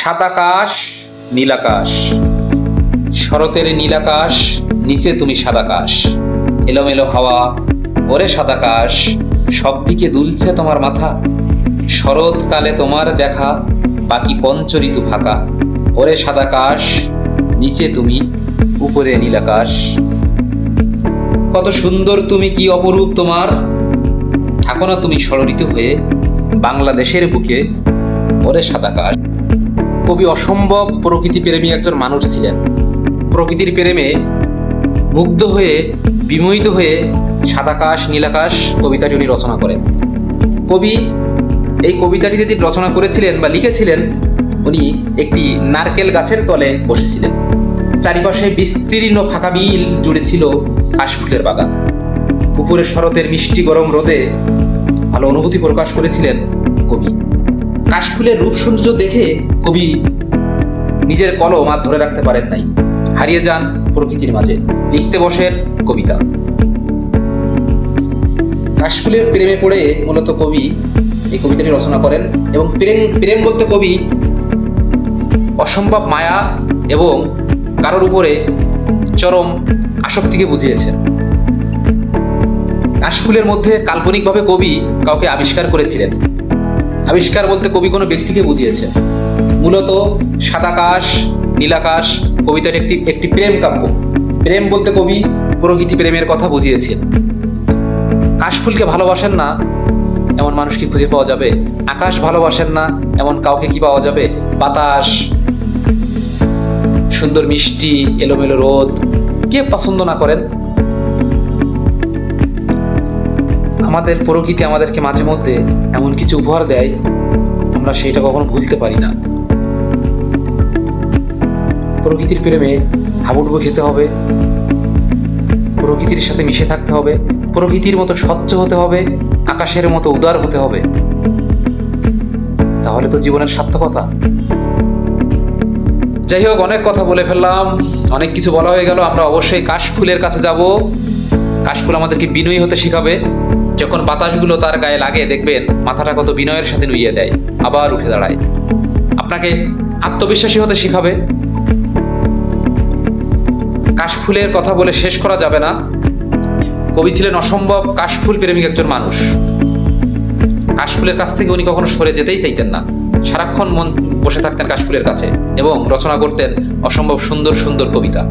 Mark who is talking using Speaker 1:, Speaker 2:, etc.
Speaker 1: সাদাকাশ নীলাকাশ, শরতের নীলাকাশ, নিচে তুমি সাদাকাশ। এলোমেলো হাওয়া, ওরে সাদাকাশ, সব দিকে দুলছে তোমার মাথা। শরৎকালে তোমার দেখা, বাকি পঞ্চঋতু ফাঁকা। ওরে সাদাকাশ, নিচে তুমি, উপরে নীলাকাশ। কত সুন্দর তুমি, কি অপরূপ তোমার। থাকো না তুমি ষড়ঋতু হয়ে বাংলাদেশের বুকে, ওরে সাদাকাশ। কবি অসম্ভব প্রকৃতি প্রেমী একজন মানুষ ছিলেন। প্রকৃতির প্রেমে মুগ্ধ হয়ে, বিমোহিত হয়ে সাদাকাশ নীলাকাশ কবিতাটি উনি রচনা করেন। কবি এই কবিতাটি যেদিন রচনা করেছিলেন বা লিখেছিলেন, উনি একটি নারকেল গাছের তলে বসেছিলেন। চারিপাশে বিস্তীর্ণ ফাঁকা বিল জুড়ে ছিল কাশফুলের বাগান। উপরে শরতের মিষ্টি গরম রোদে ভালো অনুভূতি প্রকাশ করেছিলেন কবি। কাশফুলের রূপ সৌন্দর্য দেখে কবি নিজের কলম আর ধরে রাখতে পারেন নাই, হারিয়ে যান প্রকৃতির মাঝে, লিখতে বসেন কবিতা। কাশফুলের প্রেমে পড়ে মূলত কবি এই কবিতাটি রচনা করেন। এবং প্রেম বলতে কবি অসম্ভব মায়া এবং কারোর উপরে চরম আসক্তিকে বুঝিয়েছেন। কাশফুলের মধ্যে কাল্পনিকভাবে কবি কাউকে আবিষ্কার করেছিলেন। আবিষ্কার বলতে কবি কোনো ব্যক্তিকে বুঝিয়েছেন। মূলত সাদাকাশ নীলাকাশ কবিতাটি একটি প্রেম কাব্য। প্রেম বলতে কবি প্রকৃতি প্রেমের কথা বুঝিয়েছেন। কাশফুলকে ভালোবাসেন না এমন মানুষ কি খুঁজে পাওয়া যাবে? আকাশ ভালোবাসেন না এমন কাউকে কি পাওয়া যাবে? বাতাস, সুন্দর মিষ্টি, এলোমেলো রোদ, কে পছন্দ না করেন? আমাদের প্রকৃতি আমাদেরকে মাঝে মধ্যে এমন কিছু উপহার দেয়, আমরা সেটা কখনো ভুলতে পারি না। প্রকৃতির প্রেমে হাবুডুবু খেতে হবে, প্রকৃতির সাথে মিশে থাকতে হবে, প্রকৃতির মতো স্বচ্ছ হতে হবে, আকাশের মতো উদার হতে হবে। তাহলে তো জীবনের সার্থকতা। যাই হোক, অনেক কথা বলে ফেললাম, অনেক কিছু বলা হয়ে গেল। আমরা অবশ্যই কাশফুলের কাছে যাব। কাশফুল আমাদেরকে বিনয়ী হতে শেখাবে। যখন বাতাসগুলো তার গায়ে লাগে, দেখবেন মাথাটা কত বিনয়ের সাথে নুইয়ে দেয়, আবার উঠে দাঁড়ায়। আপনাকে আত্মবিশ্বাসী হতে শেখাবে। কাশফুলের কথা বলে শেষ করা যাবে না। কবি ছিলেন অসম্ভব কাশফুল প্রেমিক একজন মানুষ। কাশফুলের কাছ থেকে উনি কখনো সরে যেতেই চাইতেন না। সারাক্ষণ মন বসে থাকতেন কাশফুলের কাছে এবং রচনা করতেন অসম্ভব সুন্দর সুন্দর কবিতা।